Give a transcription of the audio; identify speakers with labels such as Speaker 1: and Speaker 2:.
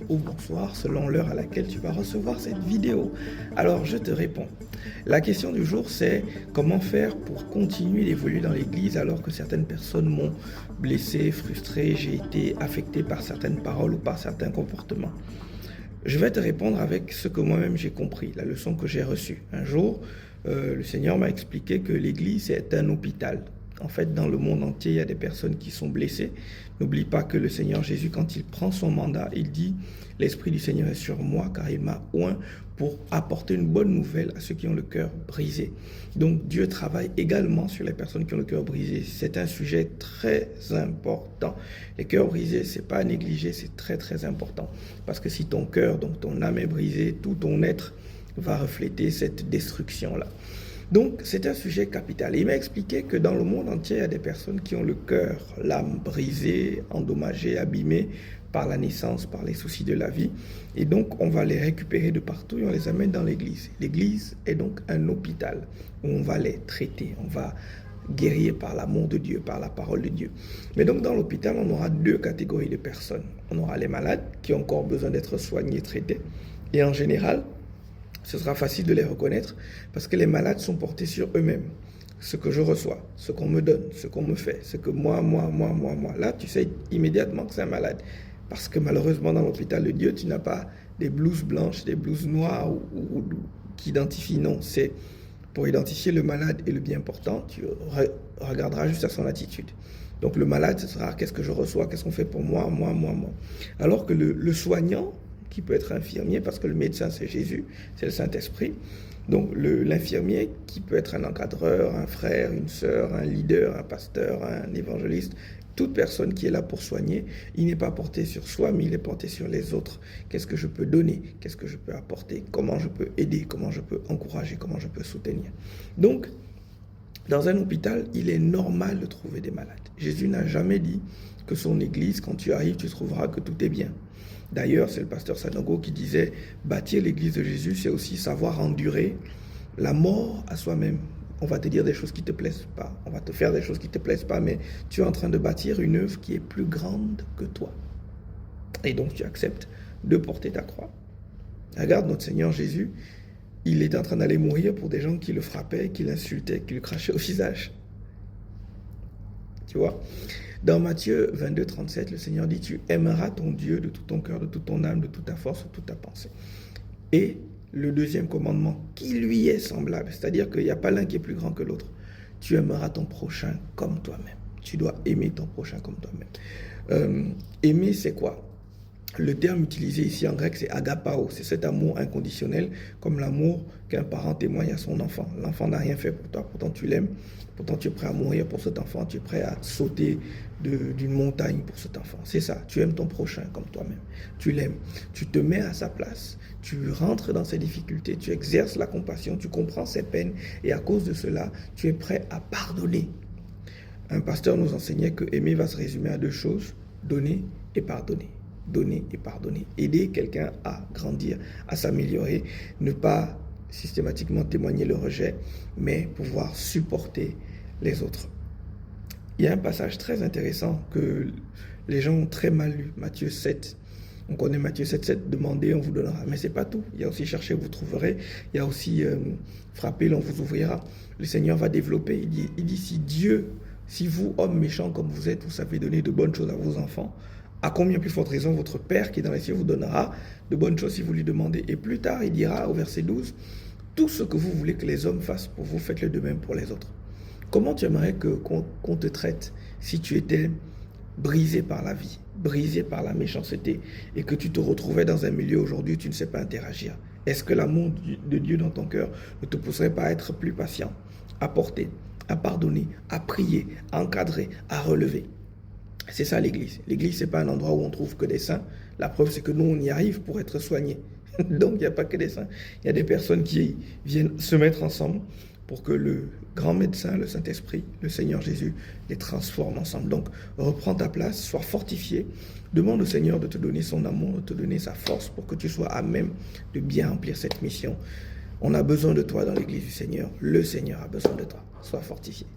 Speaker 1: ou bonsoir selon l'heure à laquelle tu vas recevoir cette vidéo. Alors je te réponds. La question du jour c'est comment faire pour continuer d'évoluer dans l'église alors que certaines personnes m'ont blessé, frustré, j'ai été affecté par certaines paroles ou par certains comportements. Je vais te répondre avec ce que moi-même j'ai compris, la leçon que j'ai reçue. Un jour, le Seigneur m'a expliqué que l'Église est un hôpital. En fait, dans le monde entier, il y a des personnes qui sont blessées. N'oublie pas que le Seigneur Jésus, quand il prend son mandat, il dit « L'Esprit du Seigneur est sur moi car il m'a oint pour apporter une bonne nouvelle à ceux qui ont le cœur brisé. » Donc Dieu travaille également sur les personnes qui ont le cœur brisé. C'est un sujet très important. Les cœurs brisés, c'est pas à négliger, c'est très très important. Parce que si ton cœur, donc ton âme est brisée, tout ton être va refléter cette destruction-là. Donc, c'est un sujet capital. Et il m'a expliqué que dans le monde entier, il y a des personnes qui ont le cœur, l'âme brisée, endommagée, abîmée par la naissance, par les soucis de la vie. Et donc, on va les récupérer de partout et on les amène dans l'église. L'église est donc un hôpital où on va les traiter, on va guérir par l'amour de Dieu, par la parole de Dieu. Mais donc, dans l'hôpital, on aura deux catégories de personnes. On aura les malades qui ont encore besoin d'être soignés, traités. Et en général, ce sera facile de les reconnaître parce que les malades sont portés sur eux-mêmes. Ce que je reçois, ce qu'on me donne, ce qu'on me fait, ce que moi. Là, tu sais immédiatement que c'est un malade. Parce que malheureusement, dans l'hôpital de Dieu, tu n'as pas des blouses blanches, des blouses noires qui identifient. Non, c'est pour identifier le malade et le bien portant, tu regarderas juste à son attitude. Donc le malade, ce sera qu'est-ce que je reçois, qu'est-ce qu'on fait pour moi. Alors que le soignant, qui peut être infirmier, parce que le médecin c'est Jésus, c'est le Saint-Esprit. Donc l'infirmier qui peut être un encadreur, un frère, une sœur, un leader, un pasteur, un évangéliste, toute personne qui est là pour soigner, il n'est pas porté sur soi, mais il est porté sur les autres. Qu'est-ce que je peux donner? Qu'est-ce que je peux apporter? Comment je peux aider? Comment je peux encourager? Comment je peux soutenir? Donc, dans un hôpital, il est normal de trouver des malades. Jésus n'a jamais dit que son église, quand tu arrives, tu trouveras que tout est bien. D'ailleurs, c'est le pasteur Sanogo qui disait « Bâtir l'église de Jésus, c'est aussi savoir endurer la mort à soi-même. » On va te dire des choses qui ne te plaisent pas, on va te faire des choses qui ne te plaisent pas, mais tu es en train de bâtir une œuvre qui est plus grande que toi. Et donc, tu acceptes de porter ta croix. Regarde notre Seigneur Jésus, il est en train d'aller mourir pour des gens qui le frappaient, qui l'insultaient, qui le crachaient au visage. Tu vois ? Dans Matthieu 22, 37, le Seigneur dit « Tu aimeras ton Dieu de tout ton cœur, de toute ton âme, de toute ta force, de toute ta pensée. » Et le deuxième commandement qui lui est semblable, c'est-à-dire qu'il n'y a pas l'un qui est plus grand que l'autre. Tu aimeras ton prochain comme toi-même. Tu dois aimer ton prochain comme toi-même. Aimer, c'est quoi? Le terme utilisé ici en grec, c'est agapao. C'est cet amour inconditionnel, comme l'amour qu'un parent témoigne à son enfant. L'enfant n'a rien fait pour toi, pourtant tu l'aimes. Pourtant tu es prêt à mourir pour cet enfant. Tu es prêt à sauter d'une montagne pour cet enfant. C'est ça, tu aimes ton prochain comme toi-même. Tu l'aimes. Tu te mets à sa place. Tu rentres dans ses difficultés. Tu exerces la compassion. Tu comprends ses peines. Et à cause de cela, tu es prêt à pardonner. Un pasteur nous enseignait que aimer va se résumer à deux choses. Donner et pardonner. Donner et pardonner. Aider quelqu'un à grandir, à s'améliorer, ne pas systématiquement témoigner le rejet, mais pouvoir supporter les autres. Il y a un passage très intéressant que les gens ont très mal lu, Matthieu 7. On connaît Matthieu 7, 7, demandez, on vous donnera. Mais c'est pas tout. Il y a aussi chercher, vous trouverez. Il y a aussi frapper, on vous ouvrira. Le Seigneur va développer. Il dit si vous, hommes méchants comme vous êtes, vous savez donner de bonnes choses à vos enfants, à combien plus forte raison votre Père qui est dans les cieux vous donnera de bonnes choses si vous lui demandez. Et plus tard, il dira au verset 12, tout ce que vous voulez que les hommes fassent pour vous, faites-le de même pour les autres. Comment tu aimerais qu'on te traite si tu étais brisé par la vie, brisé par la méchanceté et que tu te retrouvais dans un milieu aujourd'hui où tu ne sais pas interagir? Est-ce que l'amour de Dieu dans ton cœur ne te pousserait pas à être plus patient, à porter, à pardonner, à prier, à encadrer, à relever? C'est ça l'église. L'église, ce n'est pas un endroit où on trouve que des saints. La preuve, c'est que nous, on y arrive pour être soignés. Donc, il n'y a pas que des saints. Il y a des personnes qui viennent se mettre ensemble pour que le grand médecin, le Saint-Esprit, le Seigneur Jésus, les transforme ensemble. Donc, reprends ta place, sois fortifié. Demande au Seigneur de te donner son amour, de te donner sa force pour que tu sois à même de bien remplir cette mission. On a besoin de toi dans l'église du Seigneur. Le Seigneur a besoin de toi. Sois fortifié.